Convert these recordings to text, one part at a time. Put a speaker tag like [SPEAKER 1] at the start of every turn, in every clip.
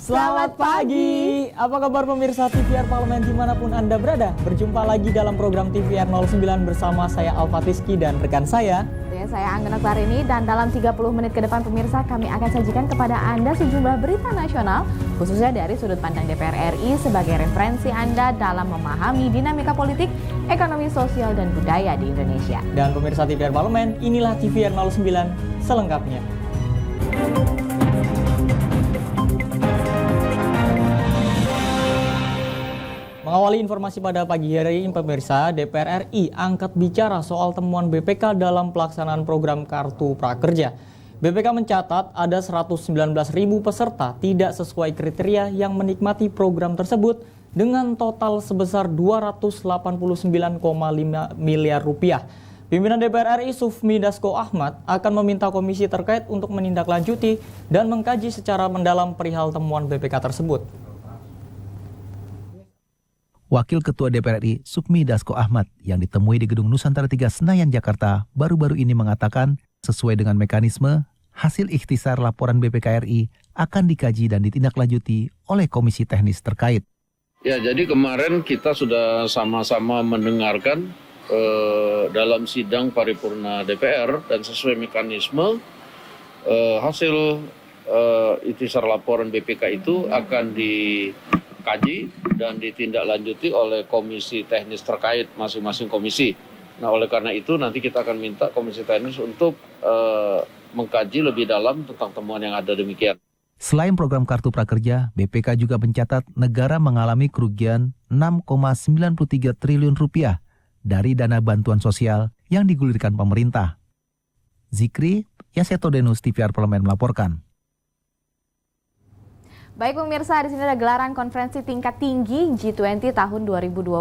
[SPEAKER 1] Selamat pagi. Apa kabar pemirsa TVR Parlemen dimanapun Anda berada? Berjumpa lagi dalam program TVR 09 bersama saya Alfatiski dan rekan saya.
[SPEAKER 2] Saya Anggena Klarini, dan dalam 30 menit ke depan pemirsa kami akan sajikan kepada Anda sejumlah berita nasional khususnya dari sudut pandang DPR RI sebagai referensi Anda dalam memahami dinamika politik, ekonomi, sosial, dan budaya di Indonesia.
[SPEAKER 1] Dan pemirsa TVR Parlemen, inilah TVR 09 selengkapnya. Mengawali informasi pada pagi hari ini, pemirsa, DPR RI angkat bicara soal temuan BPK dalam pelaksanaan program Kartu Prakerja. BPK mencatat ada 119.000 peserta tidak sesuai kriteria yang menikmati program tersebut dengan total sebesar 289,5 miliar rupiah. Pimpinan DPR RI Sufmi Dasko Ahmad akan meminta komisi terkait untuk menindaklanjuti dan mengkaji secara mendalam perihal temuan BPK tersebut.
[SPEAKER 3] Wakil Ketua DPR RI Sufmi Dasko Ahmad yang ditemui di Gedung Nusantara 3 Senayan, Jakarta baru-baru ini mengatakan sesuai dengan mekanisme, hasil ikhtisar laporan BPK RI akan dikaji dan ditindaklanjuti oleh komisi teknis terkait.
[SPEAKER 4] Ya, jadi kemarin kita sudah sama-sama mendengarkan dalam sidang paripurna DPR dan sesuai mekanisme hasil ikhtisar laporan BPK itu akan dikaji dan ditindaklanjuti oleh komisi teknis terkait masing-masing komisi. Nah, oleh karena itu nanti kita akan minta komisi teknis untuk mengkaji lebih dalam tentang temuan yang ada demikian.
[SPEAKER 3] Selain program Kartu Prakerja, BPK juga mencatat negara mengalami kerugian 6,93 triliun rupiah dari dana bantuan sosial yang digulirkan pemerintah. Zikri Yaseto-Denus, TVR Parlemen melaporkan.
[SPEAKER 2] Baik pemirsa, di sini ada gelaran konferensi tingkat tinggi G20 tahun 2022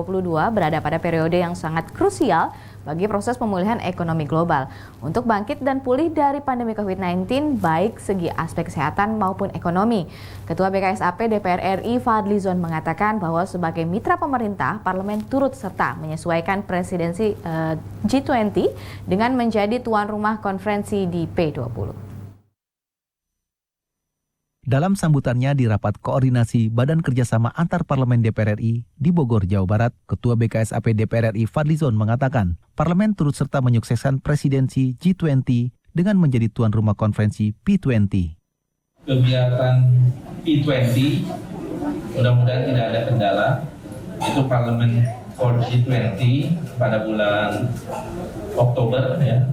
[SPEAKER 2] berada pada periode yang sangat krusial bagi proses pemulihan ekonomi global. Untuk bangkit dan pulih dari pandemi COVID-19 baik segi aspek kesehatan maupun ekonomi. Ketua BKSAP DPR RI Fadlizon mengatakan bahwa sebagai mitra pemerintah, parlemen turut serta menyesuaikan presidensi G20 dengan menjadi tuan rumah konferensi di P20.
[SPEAKER 3] Dalam sambutannya di rapat koordinasi Badan Kerjasama Antar Parlemen DPR RI di Bogor, Jawa Barat, Ketua BKSAP DPR RI Fadlizon mengatakan, Parlemen turut serta menyukseskan presidensi G20 dengan menjadi tuan rumah konferensi P20.
[SPEAKER 5] Kegiatan P20, mudah-mudahan tidak ada kendala, itu Parlemen for G20 pada bulan Oktober ya.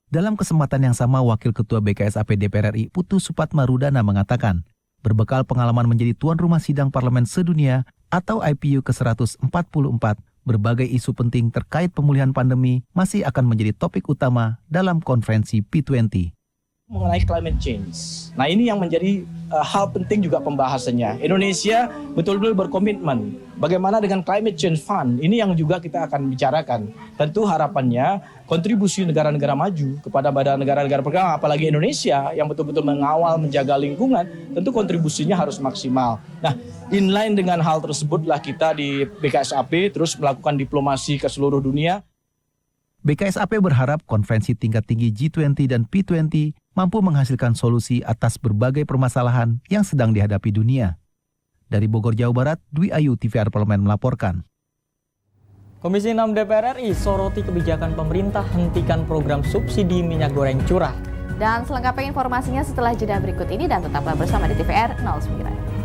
[SPEAKER 3] Dalam kesempatan yang sama, Wakil Ketua BKSAP DPR RI Putu Supatmarudana mengatakan, berbekal pengalaman menjadi tuan rumah sidang parlemen sedunia atau IPU ke-144, berbagai isu penting terkait pemulihan pandemi masih akan menjadi topik utama dalam konferensi P20.
[SPEAKER 6] Mengenai climate change. Nah, ini yang menjadi hal penting juga pembahasannya. Indonesia betul-betul berkomitmen. Bagaimana dengan climate change fund? Ini yang juga kita akan bicarakan. Tentu harapannya kontribusi negara-negara maju kepada badan negara-negara berkembang, apalagi Indonesia yang betul-betul mengawal, menjaga lingkungan, tentu kontribusinya harus maksimal. Nah, inline dengan hal tersebutlah kita di BKSAP terus melakukan diplomasi ke seluruh dunia.
[SPEAKER 3] BKSAP berharap konferensi tingkat tinggi G20 dan P20 mampu menghasilkan solusi atas berbagai permasalahan yang sedang dihadapi dunia. Dari Bogor, Jawa Barat, Dwi Ayu, TVR Parlemen melaporkan.
[SPEAKER 1] Komisi 6 DPR RI soroti kebijakan pemerintah hentikan program subsidi minyak goreng curah.
[SPEAKER 2] Dan selengkapnya informasinya setelah jeda berikut ini, dan tetaplah bersama di TVR 09.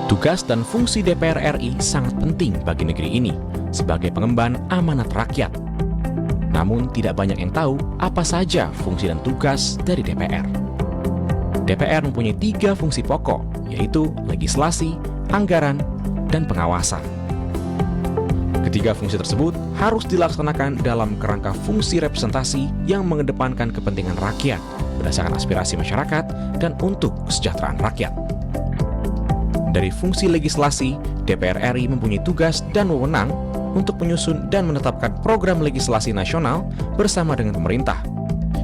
[SPEAKER 7] Tugas dan fungsi DPR RI sangat penting bagi negeri ini sebagai pengemban amanat rakyat. Namun tidak banyak yang tahu apa saja fungsi dan tugas dari DPR. DPR mempunyai 3 fungsi pokok, yaitu legislasi, anggaran, dan pengawasan. Ketiga fungsi tersebut harus dilaksanakan dalam kerangka fungsi representasi yang mengedepankan kepentingan rakyat berdasarkan aspirasi masyarakat dan untuk kesejahteraan rakyat. Dari fungsi legislasi, DPR RI mempunyai tugas dan wewenang untuk menyusun dan menetapkan program legislasi nasional bersama dengan pemerintah,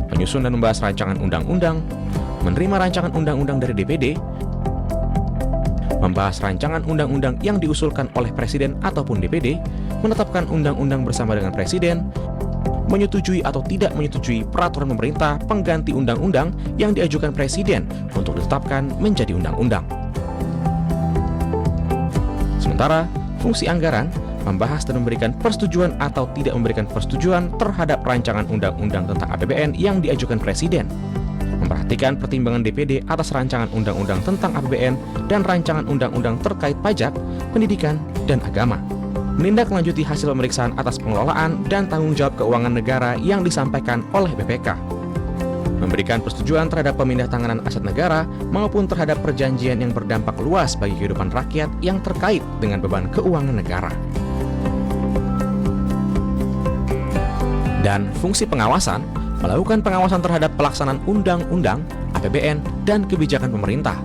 [SPEAKER 7] menyusun dan membahas rancangan undang-undang, menerima rancangan undang-undang dari DPD, membahas rancangan undang-undang yang diusulkan oleh Presiden ataupun DPD, menetapkan undang-undang bersama dengan Presiden, menyetujui atau tidak menyetujui peraturan pemerintah pengganti undang-undang yang diajukan Presiden untuk ditetapkan menjadi undang-undang. Sementara, fungsi anggaran membahas dan memberikan persetujuan atau tidak memberikan persetujuan terhadap rancangan undang-undang tentang APBN yang diajukan Presiden, memperhatikan pertimbangan DPD atas rancangan undang-undang tentang APBN dan rancangan undang-undang terkait pajak, pendidikan, dan agama, menindaklanjuti hasil pemeriksaan atas pengelolaan dan tanggung jawab keuangan negara yang disampaikan oleh BPK, memberikan persetujuan terhadap pemindah-tanganan aset negara maupun terhadap perjanjian yang berdampak luas bagi kehidupan rakyat yang terkait dengan beban keuangan negara. Dan fungsi pengawasan, melakukan pengawasan terhadap pelaksanaan undang-undang, APBN, dan kebijakan pemerintah,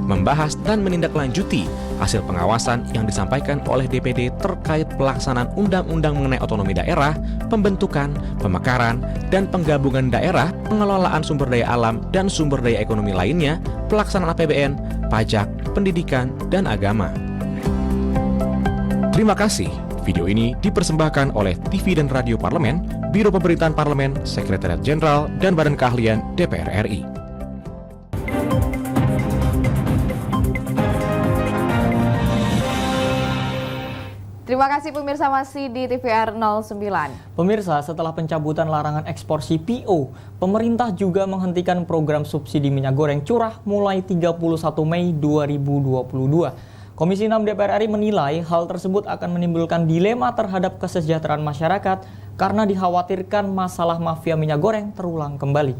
[SPEAKER 7] membahas dan menindaklanjuti hasil pengawasan yang disampaikan oleh DPD terkait pelaksanaan undang-undang mengenai otonomi daerah, pembentukan, pemekaran, dan penggabungan daerah, pengelolaan sumber daya alam dan sumber daya ekonomi lainnya, pelaksanaan APBN, pajak, pendidikan, dan agama. Terima kasih. Video ini dipersembahkan oleh TV dan Radio Parlemen, Biro Pemerintahan Parlemen, Sekretariat Jenderal, dan Badan Keahlian DPR RI.
[SPEAKER 2] Terima kasih pemirsa, masih di TVR 09.
[SPEAKER 1] Pemirsa, setelah pencabutan larangan ekspor CPO, pemerintah juga menghentikan program subsidi minyak goreng curah mulai 31 Mei 2022. Komisi 6 DPR RI menilai hal tersebut akan menimbulkan dilema terhadap kesejahteraan masyarakat karena dikhawatirkan masalah mafia minyak goreng terulang kembali.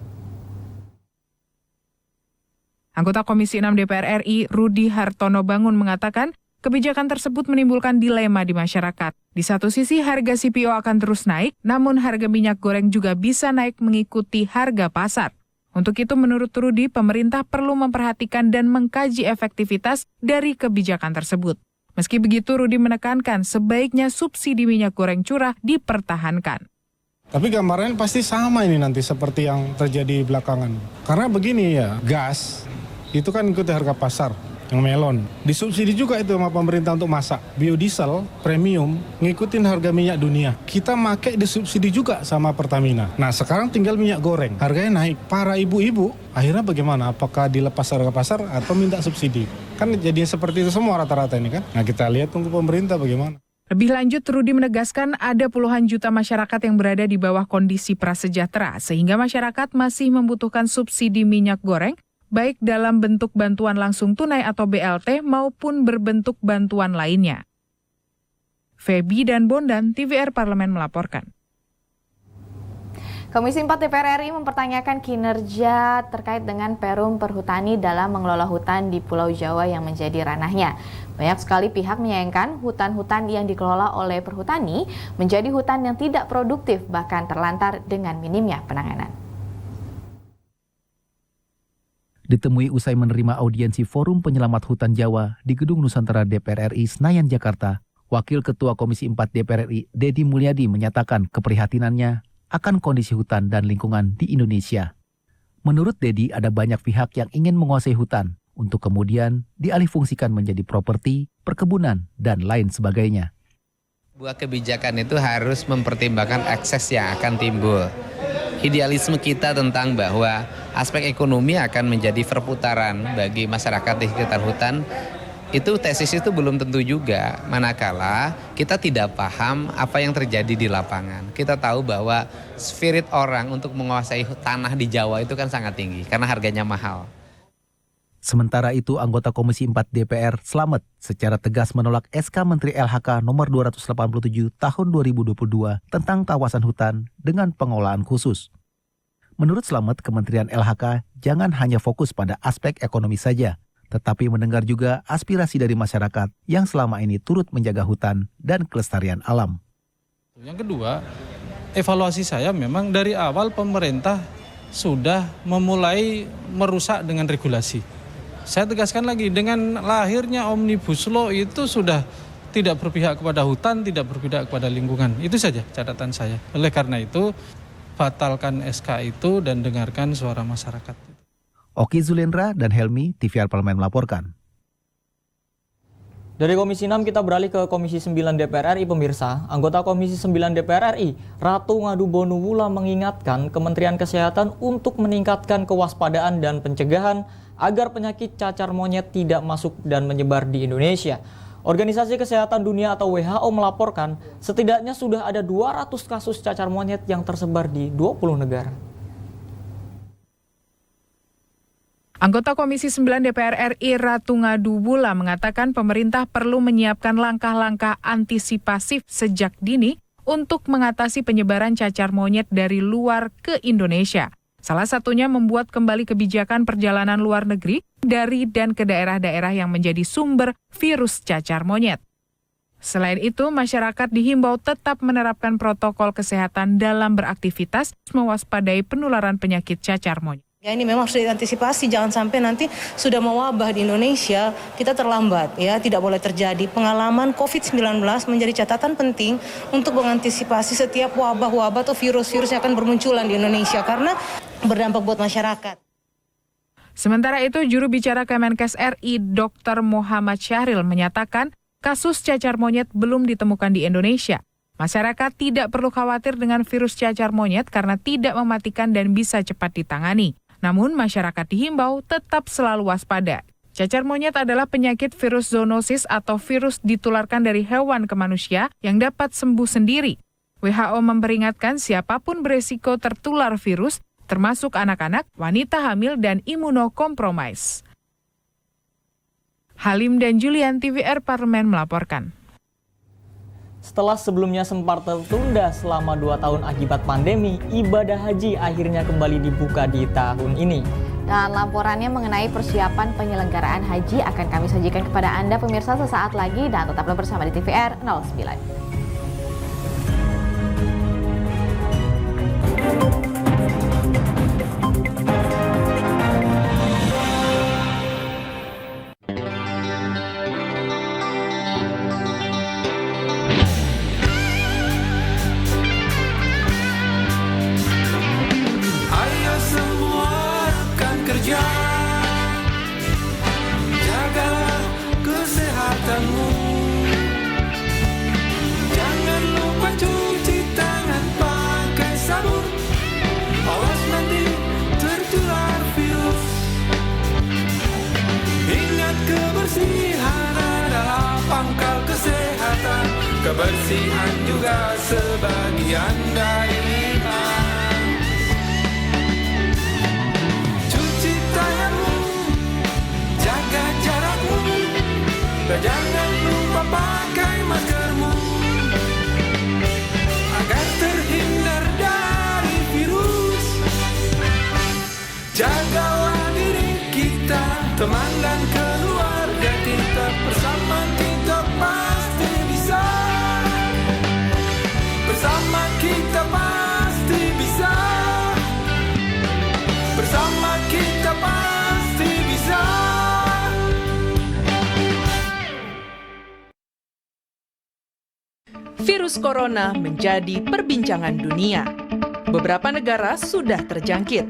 [SPEAKER 8] Anggota Komisi 6 DPR RI, Rudi Hartono Bangun, mengatakan kebijakan tersebut menimbulkan dilema di masyarakat. Di satu sisi harga CPO akan terus naik, namun harga minyak goreng juga bisa naik mengikuti harga pasar. Untuk itu, menurut Rudi, pemerintah perlu memperhatikan dan mengkaji efektivitas dari kebijakan tersebut. Meski begitu, Rudi menekankan sebaiknya subsidi minyak goreng curah dipertahankan.
[SPEAKER 9] Tapi gambarnya pasti sama ini nanti seperti yang terjadi belakangan. Karena begini ya, gas itu kan ikuti harga pasar. Yang melon. Disubsidi juga itu sama pemerintah untuk masak. Biodiesel, premium, ngikutin harga minyak dunia. Kita make disubsidi juga sama Pertamina. Nah sekarang tinggal minyak goreng. Harganya naik. Para ibu-ibu akhirnya bagaimana? Apakah dilepas harga pasar atau minta subsidi? Kan jadinya seperti itu semua rata-rata ini kan. Nah kita lihat tunggu pemerintah bagaimana.
[SPEAKER 8] Lebih lanjut, Rudi menegaskan ada puluhan juta masyarakat yang berada di bawah kondisi prasejahtera, sehingga masyarakat masih membutuhkan subsidi minyak goreng, baik dalam bentuk bantuan langsung tunai atau BLT maupun berbentuk bantuan lainnya. Feby dan Bondan, TVR Parlemen melaporkan.
[SPEAKER 2] Komisi 4 DPR RI mempertanyakan kinerja terkait dengan Perum Perhutani dalam mengelola hutan di Pulau Jawa yang menjadi ranahnya. Banyak sekali pihak menyayangkan hutan-hutan yang dikelola oleh Perhutani menjadi hutan yang tidak produktif, bahkan terlantar dengan minimnya penanganan.
[SPEAKER 3] Ditemui usai menerima audiensi Forum Penyelamat Hutan Jawa di Gedung Nusantara DPR RI Senayan, Jakarta, Wakil Ketua Komisi 4 DPR RI, Dedi Mulyadi, menyatakan keprihatinannya akan kondisi hutan dan lingkungan di Indonesia. Menurut Dedi, ada banyak pihak yang ingin menguasai hutan untuk kemudian dialihfungsikan menjadi properti, perkebunan, dan lain sebagainya.
[SPEAKER 10] Sebuah kebijakan itu harus mempertimbangkan akses yang akan timbul. Idealisme kita tentang bahwa aspek ekonomi akan menjadi perputaran bagi masyarakat di sekitar hutan, itu tesis itu belum tentu juga, manakala kita tidak paham apa yang terjadi di lapangan. Kita tahu bahwa spirit orang untuk menguasai tanah di Jawa itu kan sangat tinggi karena harganya mahal.
[SPEAKER 3] Sementara itu, anggota Komisi 4 DPR Slamet secara tegas menolak SK Menteri LHK nomor 287 tahun 2022 tentang kawasan hutan dengan pengelolaan khusus. Menurut Slamet, Kementerian LHK jangan hanya fokus pada aspek ekonomi saja, tetapi mendengar juga aspirasi dari masyarakat yang selama ini turut menjaga hutan dan kelestarian alam.
[SPEAKER 11] Yang kedua, evaluasi saya memang dari awal pemerintah sudah memulai merusak dengan regulasi. Saya tegaskan lagi, dengan lahirnya Omnibus Law itu sudah tidak berpihak kepada hutan, tidak berpihak kepada lingkungan. Itu saja catatan saya. Oleh karena itu, batalkan SK itu dan dengarkan suara masyarakat.
[SPEAKER 3] Oki Zulendra dan Helmi, TVR Parlemen melaporkan.
[SPEAKER 1] Dari Komisi 6 kita beralih ke Komisi 9 DPR RI pemirsa. Anggota Komisi 9 DPR RI, Ratu Ngadu Bonuwula mengingatkan Kementerian Kesehatan untuk meningkatkan kewaspadaan dan pencegahan agar penyakit cacar monyet tidak masuk dan menyebar di Indonesia. Organisasi Kesehatan Dunia atau WHO melaporkan setidaknya sudah ada 200 kasus cacar monyet yang tersebar di 20 negara.
[SPEAKER 8] Anggota Komisi 9 DPR RI Ratu Ngadu Bonuwula mengatakan pemerintah perlu menyiapkan langkah-langkah antisipasif sejak dini untuk mengatasi penyebaran cacar monyet dari luar ke Indonesia. Salah satunya membuat kembali kebijakan perjalanan luar negeri dari dan ke daerah-daerah yang menjadi sumber virus cacar monyet. Selain itu, masyarakat dihimbau tetap menerapkan protokol kesehatan dalam beraktivitas mewaspadai penularan penyakit cacar monyet.
[SPEAKER 12] Ya, ini memang harus diantisipasi, jangan sampai nanti sudah mewabah di Indonesia, kita terlambat, ya, tidak boleh terjadi. Pengalaman COVID-19 menjadi catatan penting untuk mengantisipasi setiap wabah-wabah atau virus-virus yang akan bermunculan di Indonesia, karena berdampak buat masyarakat.
[SPEAKER 8] Sementara itu, juru bicara Kemenkes RI Dr. Muhammad Syahril menyatakan kasus cacar monyet belum ditemukan di Indonesia. Masyarakat tidak perlu khawatir dengan virus cacar monyet karena tidak mematikan dan bisa cepat ditangani. Namun, masyarakat dihimbau tetap selalu waspada. Cacar monyet adalah penyakit virus zoonosis atau virus ditularkan dari hewan ke manusia yang dapat sembuh sendiri. WHO memperingatkan siapapun beresiko tertular virus, termasuk anak-anak, wanita hamil, dan imunokompromis. Halim dan Julian, TVR Parlemen melaporkan.
[SPEAKER 1] Setelah sebelumnya sempat tertunda selama 2 tahun akibat pandemi, ibadah haji akhirnya kembali dibuka di tahun ini.
[SPEAKER 2] Dan laporannya mengenai persiapan penyelenggaraan haji akan kami sajikan kepada Anda pemirsa sesaat lagi, dan tetaplah bersama di TVR 09.
[SPEAKER 13] Kebersihan juga sebagian dari iman. Cuci tanganmu, jaga jarakmu, dan jangan lupa pakai maskermu agar terhindar dari virus. Jagalah diri kita, teman dan keluarga kita, bersama kita pasti bisa. Bersama kita pasti bisa. Bersama kita pasti bisa.
[SPEAKER 14] Virus corona menjadi perbincangan dunia. Beberapa negara sudah terjangkit.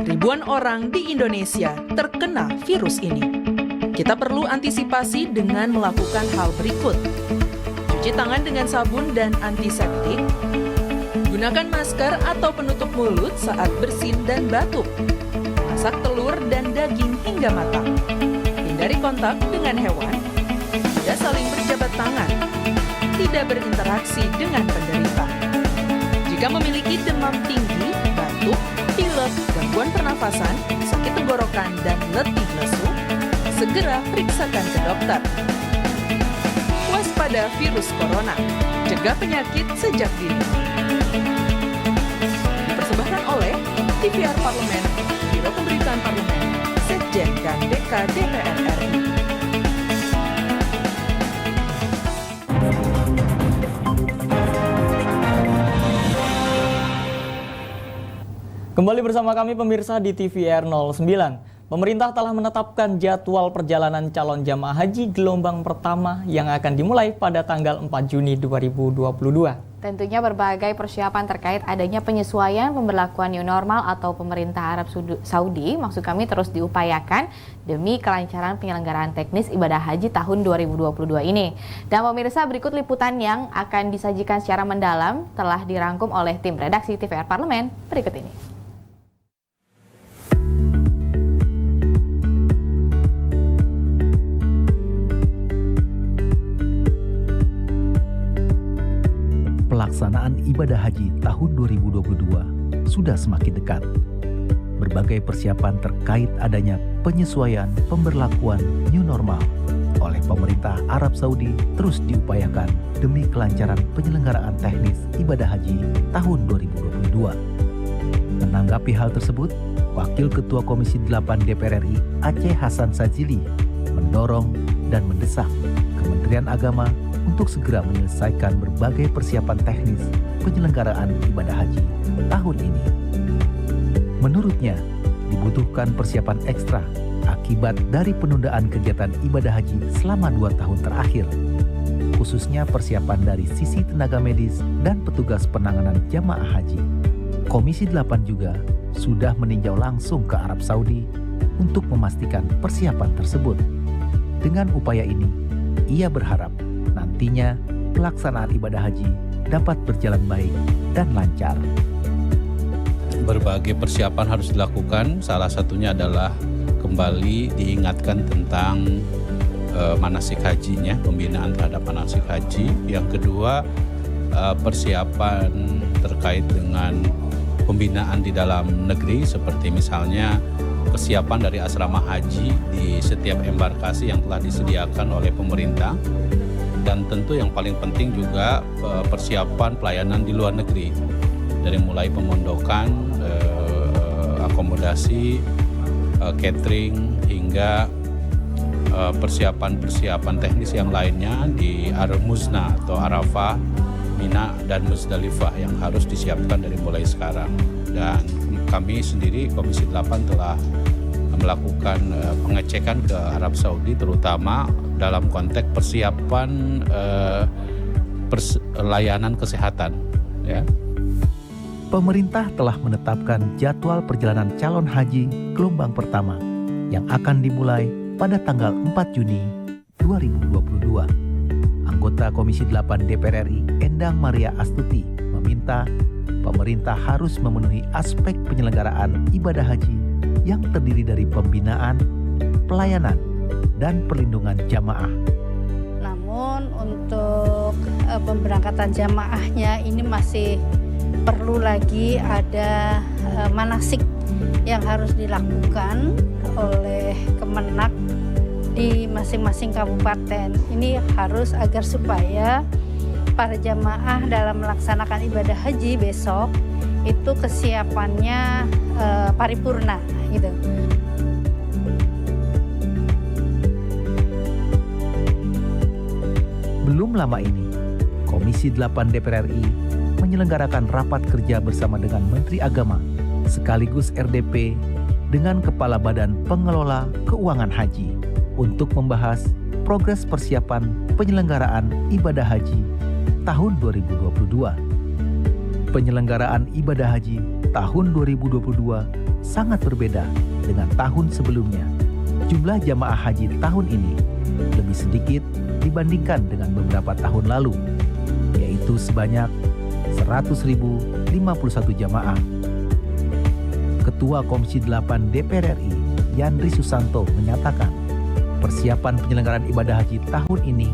[SPEAKER 14] Ribuan orang di Indonesia terkena virus ini. Kita perlu antisipasi dengan melakukan hal berikut. Cuci tangan dengan sabun dan antiseptik. Gunakan masker atau penutup mulut saat bersin dan batuk. Masak telur dan daging hingga matang. Hindari kontak dengan hewan. Tidak saling berjabat tangan. Tidak berinteraksi dengan penderita. Jika memiliki demam tinggi, batuk, pilek, gangguan pernafasan, sakit tenggorokan, dan letih lesu, segera periksakan ke dokter. Waspada virus corona, cegah penyakit sejak dini. Dipersembahkan oleh TVR Parlemen, Biro Pemberitaan Parlemen, Sekjen dan DK DPR RI.
[SPEAKER 1] Kembali bersama kami pemirsa di TVR 09. Pemerintah telah menetapkan jadwal perjalanan calon jamaah haji gelombang pertama yang akan dimulai pada tanggal 4 Juni 2022.
[SPEAKER 2] Tentunya berbagai persiapan terkait adanya penyesuaian pemberlakuan new normal atau pemerintah Arab Saudi, maksud kami terus diupayakan demi kelancaran penyelenggaraan teknis ibadah haji tahun 2022 ini. Dan pemirsa, berikut liputan yang akan disajikan secara mendalam telah dirangkum oleh tim redaksi TVR Parlemen berikut ini.
[SPEAKER 3] Pelaksanaan ibadah haji tahun 2022 sudah semakin dekat. Berbagai persiapan terkait adanya penyesuaian pemberlakuan new normal oleh pemerintah Arab Saudi terus diupayakan demi kelancaran penyelenggaraan teknis ibadah haji tahun 2022. Menanggapi hal tersebut, Wakil Ketua Komisi 8 DPR RI Aceh Hasan Sadzili mendorong dan mendesak Kementerian Agama untuk segera menyelesaikan berbagai persiapan teknis penyelenggaraan ibadah haji tahun ini. Menurutnya, dibutuhkan persiapan ekstra akibat dari penundaan kegiatan ibadah haji selama 2 tahun terakhir, khususnya persiapan dari sisi tenaga medis dan petugas penanganan jamaah haji. Komisi 8 juga sudah meninjau langsung ke Arab Saudi untuk memastikan persiapan tersebut. Dengan upaya ini, ia berharap nantinya pelaksanaan ibadah haji dapat berjalan baik dan lancar.
[SPEAKER 15] Berbagai persiapan harus dilakukan, salah satunya adalah kembali diingatkan tentang manasik hajinya, pembinaan terhadap manasik haji. Yang kedua, persiapan terkait dengan pembinaan di dalam negeri, seperti misalnya kesiapan dari asrama haji di setiap embarkasi yang telah disediakan oleh pemerintah. Dan tentu yang paling penting juga persiapan pelayanan di luar negeri, dari mulai pemondokan, akomodasi, catering, hingga persiapan teknis yang lainnya di Ar-Muzna atau Arafah, Mina, dan Muzdalifah yang harus disiapkan dari mulai sekarang. Dan kami sendiri, Komisi 8 telah melakukan pengecekan ke Arab Saudi, terutama dalam konteks persiapan layanan kesehatan. Ya.
[SPEAKER 3] Pemerintah telah menetapkan jadwal perjalanan calon haji gelombang pertama yang akan dimulai pada tanggal 4 Juni 2022. Anggota Komisi 8 DPR RI Endang Maria Astuti meminta pemerintah harus memenuhi aspek penyelenggaraan ibadah haji yang terdiri dari pembinaan, pelayanan, dan perlindungan jamaah.
[SPEAKER 16] Namun untuk pemberangkatan jamaahnya ini masih perlu lagi ada manasik yang harus dilakukan oleh Kemenak di masing-masing kabupaten. Ini harus agar supaya para jamaah dalam melaksanakan ibadah haji besok itu kesiapannya paripurna gitu.
[SPEAKER 3] Belum lama ini, Komisi 8 DPR RI menyelenggarakan rapat kerja bersama dengan Menteri Agama sekaligus RDP dengan Kepala Badan Pengelola Keuangan Haji untuk membahas progres persiapan penyelenggaraan ibadah haji tahun 2022. Penyelenggaraan ibadah haji tahun 2022 sangat berbeda dengan tahun sebelumnya. Jumlah jamaah haji tahun ini lebih sedikit dibandingkan dengan beberapa tahun lalu, yaitu sebanyak 100.051 jamaah. Ketua Komisi 8 DPR RI Yandri Susanto menyatakan persiapan penyelenggaraan ibadah haji tahun ini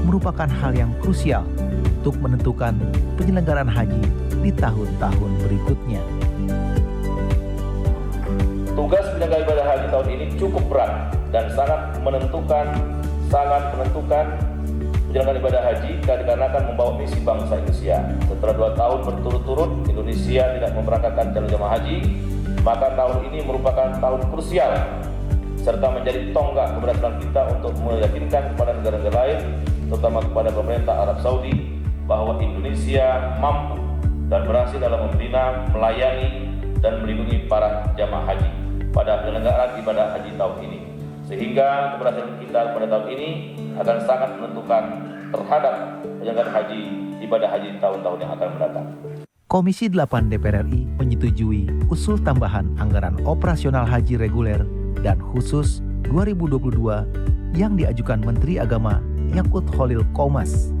[SPEAKER 3] merupakan hal yang krusial untuk menentukan penyelenggaraan haji di tahun-tahun berikutnya.
[SPEAKER 17] Tugas penyelenggara ibadah haji tahun ini cukup berat dan sangat menentukan penyelenggaraan ibadah haji dikarenakan membawa misi bangsa Indonesia. Setelah 2 tahun berturut-turut Indonesia tidak memberangkatkan calon jemaah haji, maka tahun ini merupakan tahun krusial serta menjadi tonggak keberhasilan kita untuk meyakinkan kepada negara-negara lain, terutama kepada pemerintah Arab Saudi, bahwa Indonesia mampu dan berhasil dalam membina, melayani, dan melindungi para jamaah haji pada penyelenggaraan ibadah haji tahun ini. Sehingga keberhasilan kita pada tahun ini akan sangat menentukan terhadap penyelenggaraan haji ibadah haji di tahun-tahun yang akan mendatang.
[SPEAKER 3] Komisi 8 DPR RI menyetujui usul tambahan anggaran operasional haji reguler dan khusus 2022 yang diajukan Menteri Agama Yakut Khalil Qomas.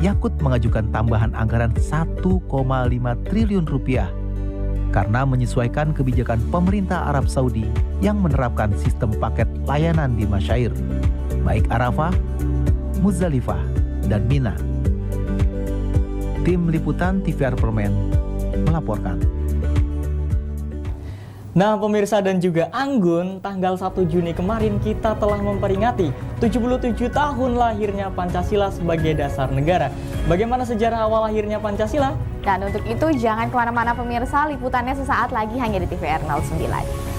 [SPEAKER 3] Yakut mengajukan tambahan anggaran 1,5 triliun rupiah karena menyesuaikan kebijakan pemerintah Arab Saudi yang menerapkan sistem paket layanan di masyair, baik Arafah, Muzdalifah, dan Mina. Tim Liputan TVR Parlemen melaporkan.
[SPEAKER 1] Nah pemirsa dan juga Anggun, tanggal 1 Juni kemarin kita telah memperingati 77 tahun lahirnya Pancasila sebagai dasar negara. Bagaimana sejarah awal lahirnya Pancasila?
[SPEAKER 2] Dan untuk itu jangan kemana-mana pemirsa, liputannya sesaat lagi hanya di TVR 09.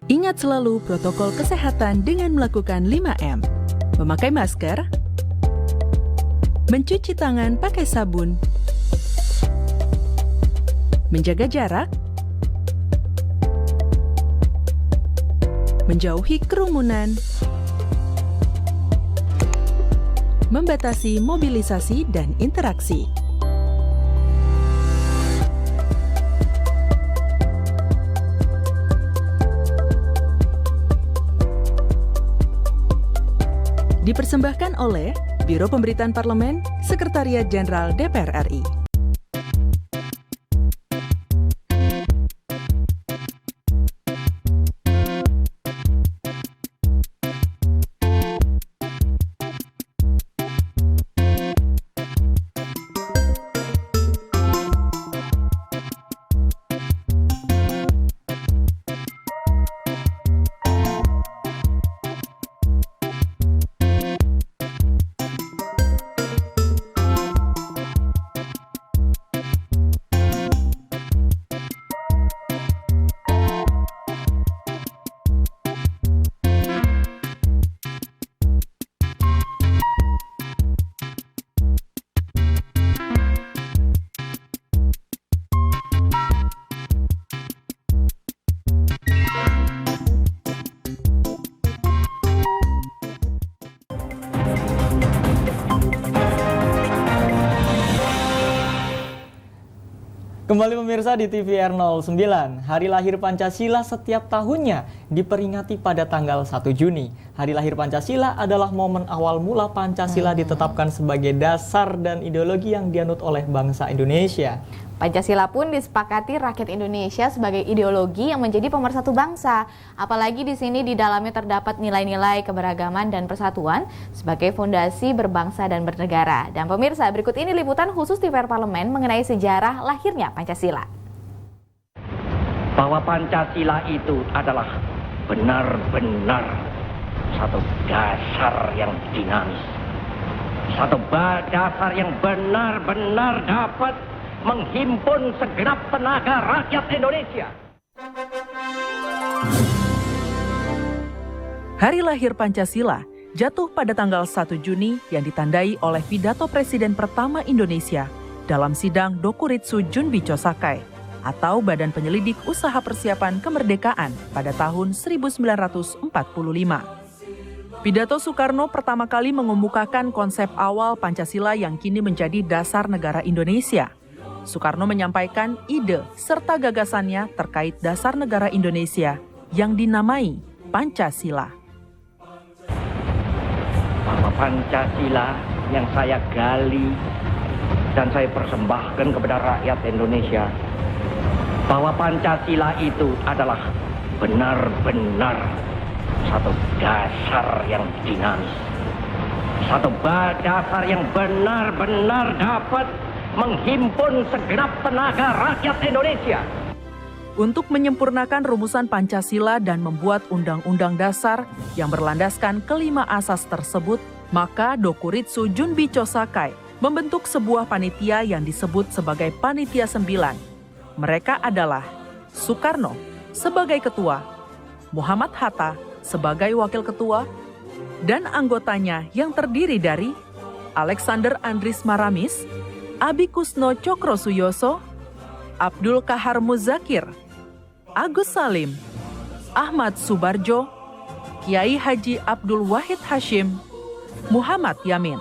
[SPEAKER 14] Ingat selalu protokol kesehatan dengan melakukan 5M. Memakai masker, mencuci tangan pakai sabun, menjaga jarak, menjauhi kerumunan, membatasi mobilisasi dan interaksi. Dipersembahkan oleh Biro Pemberitaan Parlemen, Sekretariat Jenderal DPR RI.
[SPEAKER 1] Kembali pemirsa di TVR 09, Hari Lahir Pancasila setiap tahunnya diperingati pada tanggal 1 Juni. Hari Lahir Pancasila adalah momen awal mula Pancasila ditetapkan sebagai dasar dan ideologi yang dianut oleh bangsa Indonesia.
[SPEAKER 2] Pancasila pun disepakati rakyat Indonesia sebagai ideologi yang menjadi pemersatu bangsa. Apalagi di sini di dalamnya terdapat nilai-nilai keberagaman dan persatuan sebagai fondasi berbangsa dan bernegara. Dan pemirsa, berikut ini liputan khusus TVR Parlemen mengenai sejarah lahirnya Pancasila.
[SPEAKER 18] Bahwa Pancasila itu adalah benar-benar satu dasar yang dinamis. Satu dasar yang benar-benar dapat menghimpun segenap tenaga rakyat Indonesia.
[SPEAKER 14] Hari lahir Pancasila jatuh pada tanggal 1 Juni yang ditandai oleh pidato Presiden pertama Indonesia dalam sidang Dokuritsu Junbicho Sakai atau Badan Penyelidik Usaha Persiapan Kemerdekaan pada tahun 1945. Pidato Soekarno pertama kali mengemukakan konsep awal Pancasila yang kini menjadi dasar negara Indonesia. Soekarno menyampaikan ide serta gagasannya terkait dasar negara Indonesia yang dinamai Pancasila.
[SPEAKER 18] Bahwa Pancasila yang saya gali dan saya persembahkan kepada rakyat Indonesia bahwa Pancasila itu adalah benar-benar satu dasar yang dinamis, satu dasar yang benar-benar dapat menghimpun segenap tenaga rakyat Indonesia.
[SPEAKER 14] Untuk menyempurnakan rumusan Pancasila dan membuat undang-undang dasar yang berlandaskan kelima asas tersebut, maka Dokuritsu Junbicho Sakai membentuk sebuah panitia yang disebut sebagai Panitia 9. Mereka adalah Soekarno sebagai ketua, Muhammad Hatta sebagai wakil ketua, dan anggotanya yang terdiri dari Alexander Andries Maramis, Abi Kusno Cokrosuyoso, Abdul Kahar Muzakir, Agus Salim, Ahmad Subarjo, Kiai Haji Abdul Wahid Hashim, Muhammad Yamin.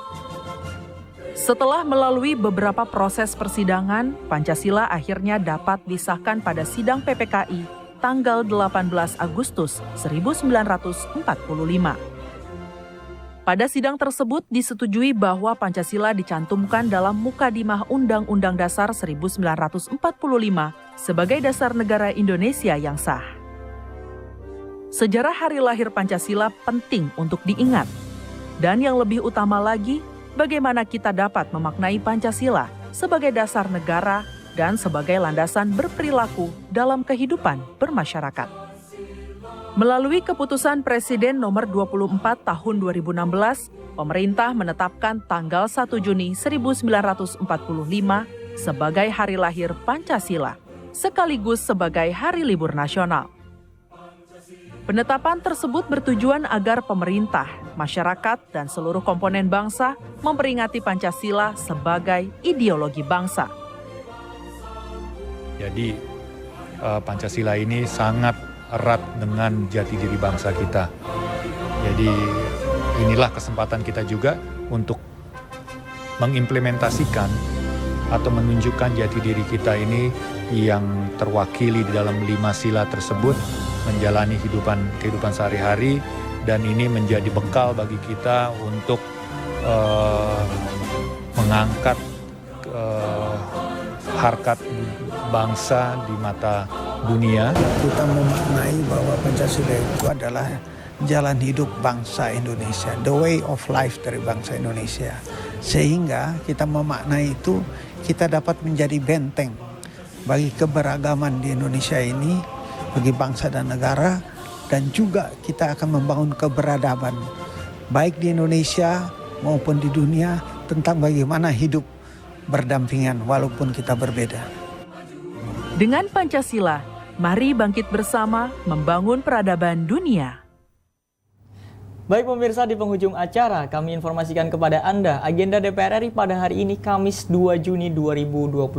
[SPEAKER 14] Setelah melalui beberapa proses persidangan, Pancasila akhirnya dapat disahkan pada sidang PPKI tanggal 18 Agustus 1945. Pada sidang tersebut disetujui bahwa Pancasila dicantumkan dalam Mukadimah Undang-Undang Dasar 1945 sebagai dasar negara Indonesia yang sah. Sejarah hari lahir Pancasila penting untuk diingat. Dan yang lebih utama lagi, bagaimana kita dapat memaknai Pancasila sebagai dasar negara dan sebagai landasan berperilaku dalam kehidupan bermasyarakat. Melalui keputusan Presiden nomor 24 tahun 2016, pemerintah menetapkan tanggal 1 Juni 1945 sebagai hari lahir Pancasila, sekaligus sebagai hari libur nasional. Penetapan tersebut bertujuan agar pemerintah, masyarakat, dan seluruh komponen bangsa memperingati Pancasila sebagai ideologi bangsa.
[SPEAKER 19] Jadi Pancasila ini sangat erat dengan jati diri bangsa kita. Jadi inilah kesempatan kita juga untuk mengimplementasikan atau menunjukkan jati diri kita ini yang terwakili di dalam 5 sila tersebut, menjalani kehidupan sehari-hari, dan ini menjadi bekal bagi kita untuk mengangkat harkat bangsa di mata dunia.
[SPEAKER 20] Kita memaknai bahwa Pancasila itu adalah jalan hidup bangsa Indonesia, the way of life dari bangsa Indonesia. Sehingga kita memaknai itu, kita dapat menjadi benteng bagi keberagaman di Indonesia ini, bagi bangsa dan negara, dan juga kita akan membangun keberadaban baik di Indonesia maupun di dunia tentang bagaimana hidup berdampingan walaupun kita berbeda.
[SPEAKER 14] Dengan Pancasila, mari bangkit bersama membangun peradaban dunia.
[SPEAKER 1] Baik pemirsa, di penghujung acara kami informasikan kepada Anda agenda DPR RI pada hari ini Kamis 2 Juni 2022.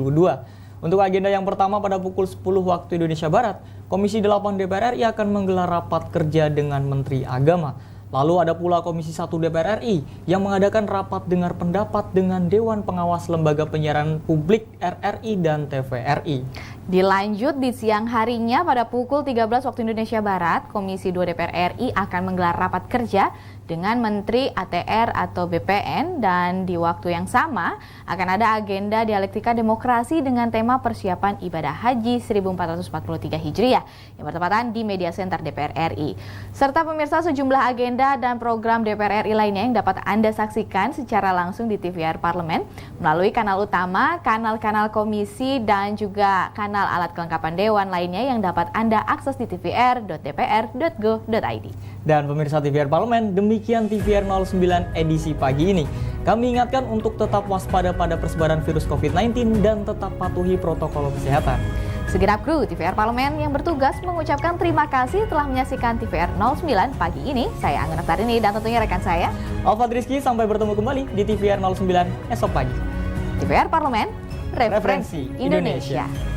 [SPEAKER 1] Untuk agenda yang pertama pada pukul 10 waktu Indonesia Barat, Komisi 8 DPR RI akan menggelar rapat kerja dengan Menteri Agama. Lalu ada pula Komisi 1 DPR RI yang mengadakan rapat dengar pendapat dengan Dewan Pengawas Lembaga Penyiaran Publik RRI dan TVRI.
[SPEAKER 2] Dilanjut di siang harinya pada pukul 13 waktu Indonesia Barat, Komisi 2 DPR RI akan menggelar rapat kerja dengan Menteri ATR atau BPN, dan di waktu yang sama akan ada agenda dialektika demokrasi dengan tema persiapan ibadah haji 1443 Hijriah yang bertepatan di Media Center DPR RI. Serta pemirsa sejumlah agenda dan program DPR RI lainnya yang dapat Anda saksikan secara langsung di TVR Parlemen melalui kanal utama, kanal-kanal komisi, dan juga kanal alat kelengkapan dewan lainnya yang dapat Anda akses di tvr.dpr.go.id.
[SPEAKER 1] Dan pemirsa TVR Parlemen, demikian TVR 09 edisi pagi ini. Kami ingatkan untuk tetap waspada pada persebaran virus COVID-19 dan tetap patuhi protokol kesehatan.
[SPEAKER 2] Segenap kru TVR Parlemen yang bertugas mengucapkan terima kasih telah menyaksikan TVR 09 pagi ini. Saya Anggun Aktarini dan tentunya rekan saya
[SPEAKER 1] Alfad Rizky. Sampai bertemu kembali di TVR 09 esok pagi.
[SPEAKER 2] TVR Parlemen, referensi Indonesia.